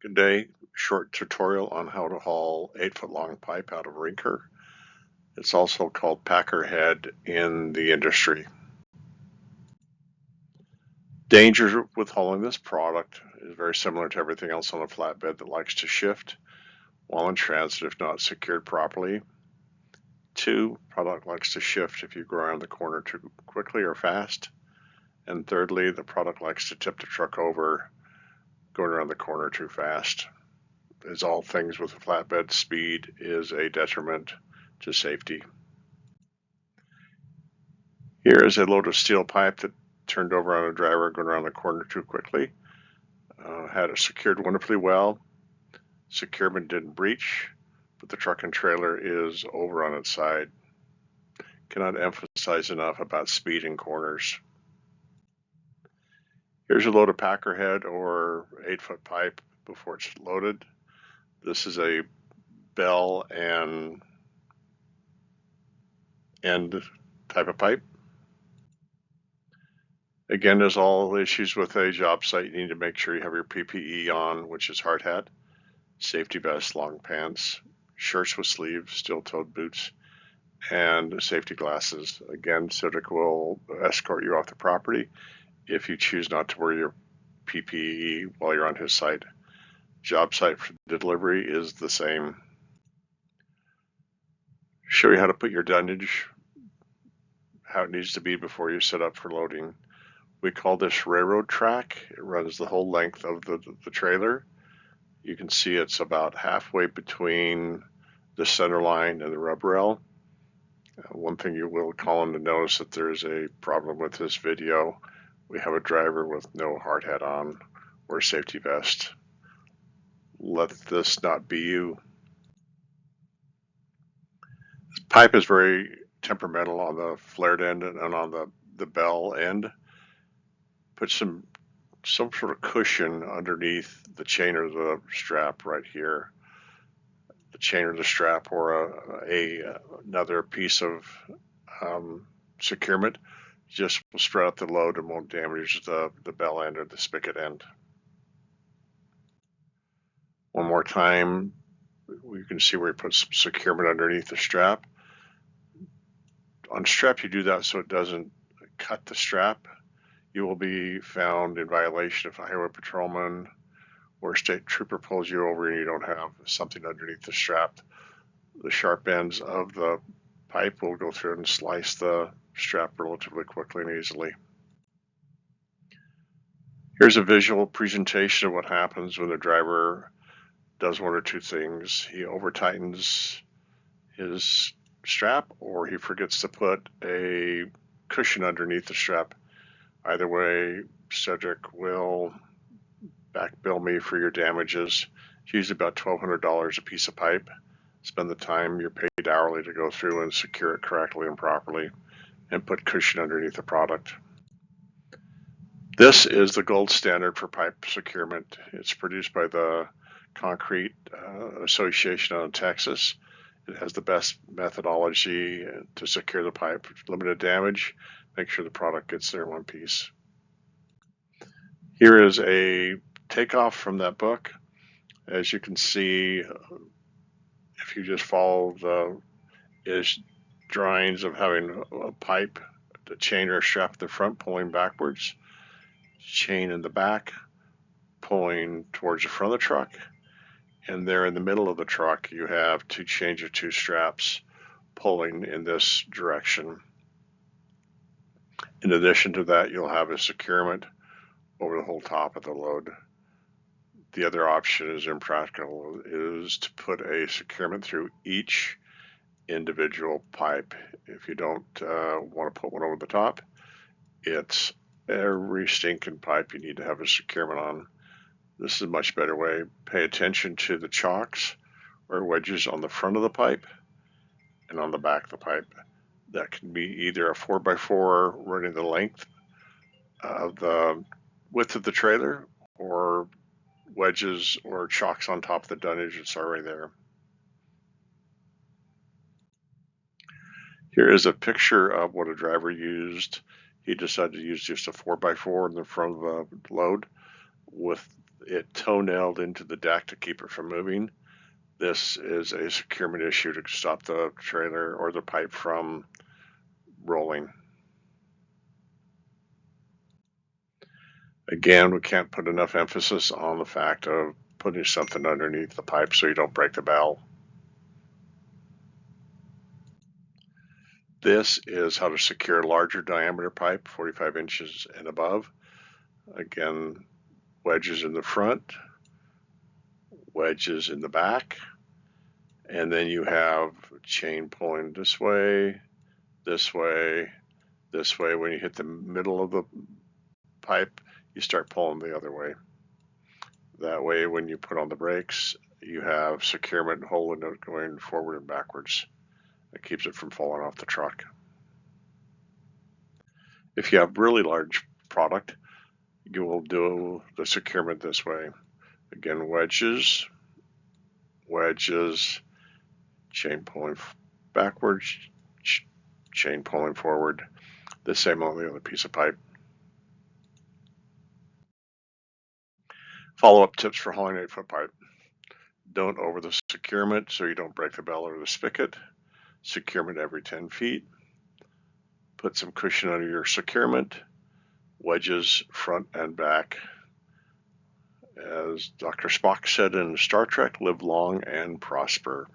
Good day. Short tutorial on how to haul 8-foot long pipe out of Rinker. It's also called packer head in the industry. Danger with hauling this product is very similar to everything else on a flatbed that likes to shift while in transit if not secured properly. 2, product likes to shift if you go around the corner too quickly or fast. And thirdly, the product likes to tip the truck over going around the corner too fast. As all things with a flatbed, speed is a detriment to safety. Here is a load of steel pipe that turned over on a driver going around the corner too quickly. Had it secured wonderfully well. Securement didn't breach, but the truck and trailer is over on its side. Cannot emphasize enough about speed in corners. Here's a load of packer head or 8-foot pipe before it's loaded. This is a bell and end type of pipe. Again, there's all issues with a job site. You need to make sure you have your PPE on, which is hard hat, safety vest, long pants, shirts with sleeves, steel-toed boots, and safety glasses. Again, Civic will escort you off the property if you choose not to wear your PPE while you're on his site. Job site for the delivery is the same. Show you how to put your dunnage, how it needs to be before you set up for loading. We call this railroad track. It runs the whole length of the trailer. You can see it's about halfway between the center line and the rub rail. One thing you will call in to notice that there's a problem with this video. We have a driver with no hard hat on or safety vest. Let this not be you. This pipe is very temperamental on the flared end and on the bell end. Put some sort of cushion underneath the chain or the strap right here. The chain or the strap or another piece of securement just will spread out the load and won't damage the bell end or the spigot end. One more time, you can see where you put some securement underneath the strap. On strap, you do that so it doesn't cut the strap. You will be found in violation if a highway patrolman or a state trooper pulls you over and you don't have something underneath the strap. The sharp ends of the pipe will go through and slice the strap relatively quickly and easily. Here's a visual presentation of what happens when the driver does one or two things. He over tightens his strap or he forgets to put a cushion underneath the strap. Either way, Cedric will back bill me for your damages. It's usually about $1,200 a piece of pipe. Spend the time you're paid hourly to go through and secure it correctly and properly and put cushion underneath the product. This is the gold standard for pipe securement. It's produced by the Concrete Association out of Texas. It has the best methodology to secure the pipe. Limited damage, make sure the product gets there in one piece. Here is a takeoff from that book. As you can see, if you just follow the drawings of having a pipe, the chain or strap at the front pulling backwards, chain in the back pulling towards the front of the truck, and there in the middle of the truck you have two chains or two straps pulling in this direction. In addition to that, you'll have a securement over the whole top of the load. The other option is impractical, is to put a securement through each individual pipe. If you don't want to put one over the top, it's every stinking pipe you need to have a securement on. This is a much better way. Pay attention to the chocks or wedges on the front of the pipe and on the back of the pipe. That can be either a 4x4 running the length of the width of the trailer or wedges or chocks on top of the dunnage that's already there. Here is a picture of what a driver used. He decided to use just a 4x4 in the front of the load with it toe-nailed into the deck to keep it from moving. This is a securement issue to stop the trailer or the pipe from rolling. Again, we can't put enough emphasis on the fact of putting something underneath the pipe so you don't break the bell. This is how to secure larger diameter pipe, 45 inches and above. Again, wedges in the front, wedges in the back, and then you have chain pulling this way, this way, this way. When you hit the middle of the pipe, you start pulling the other way. That way, when you put on the brakes, you have securement holding it going forward and backwards. It keeps it from falling off the truck. If you have really large product, you will do the securement this way. Again, wedges, wedges, chain pulling backwards, chain pulling forward. The same on the other piece of pipe. Follow-up tips for hauling 8-foot pipe. Don't over the securement so you don't break the bell or the spigot. Securement every 10 feet. Put some cushion under your securement. Wedges front and back. As Dr. Spock said in Star Trek, live long and prosper.